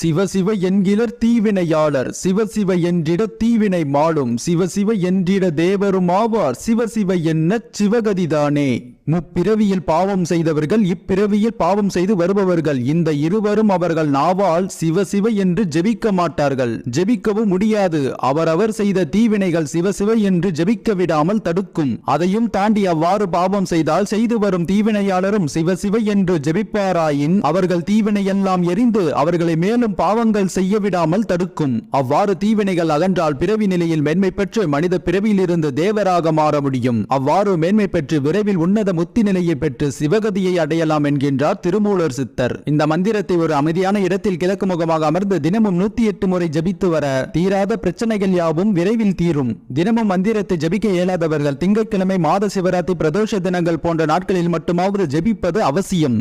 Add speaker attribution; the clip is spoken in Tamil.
Speaker 1: சிவசிவ என்கிலர் தீவினையாளர் சிவசிவ என்றிட தீவினை மாளும் சிவசிவ என்றிட தேவரும் ஆவார் சிவசிவ என்ன சிவகதிதானே. முப்பிறவியில் பாவம் செய்தவர்கள் இப்பிறவியில் பாவம் செய்து வருபவர்கள். இந்த இருவரும் அவர்கள் நாவால் சிவசிவ என்று ஜெபிக்க மாட்டார்கள், ஜெபிக்கவும் முடியாது. அவரவர் செய்த தீவினைகள் சிவசிவ என்று ஜெபிக்க விடாமல் தடுக்கும். அதையும் தாண்டி அவ்வாறு பாவம் செய்தால் செய்து வரும் தீவினையாளரும் சிவசிவ என்று ஜெபிப்பாராயின் அவர்கள் தீவினையெல்லாம் எரிந்து அவர்களை மேலும் பாவங்கள் செய்ய விடாமல் தடுக்கும். அவ்வாறு தீவினைகள் அகன்றால் பிறவி நிலையில் மேன்மை பெற்று மனித பிறவியிலிருந்து தேவராக மாற முடியும். அவ்வாறு மேன்மை பெற்று விரைவில் உன்னத முத்தி நிலையை பெற்று சிவகதியை அடையலாம் என்கின்றார் திருமூலர் சித்தர். இந்த மந்திரத்தை ஒரு அமைதியான இடத்தில் கிழக்கு முகமாக அமர்ந்து தினமும் 108 முறை ஜபித்து வர தீராத பிரச்சனைகள் யாவும் விரைவில் தீரும். தினமும் மந்திரத்தை ஜபிக்க இயலாதவர்கள் திங்கட்கிழமை, மாத சிவராத்திரி, பிரதோஷ தினங்கள் போன்ற நாட்களில் மட்டுமாவது ஜபிப்பது அவசியம்.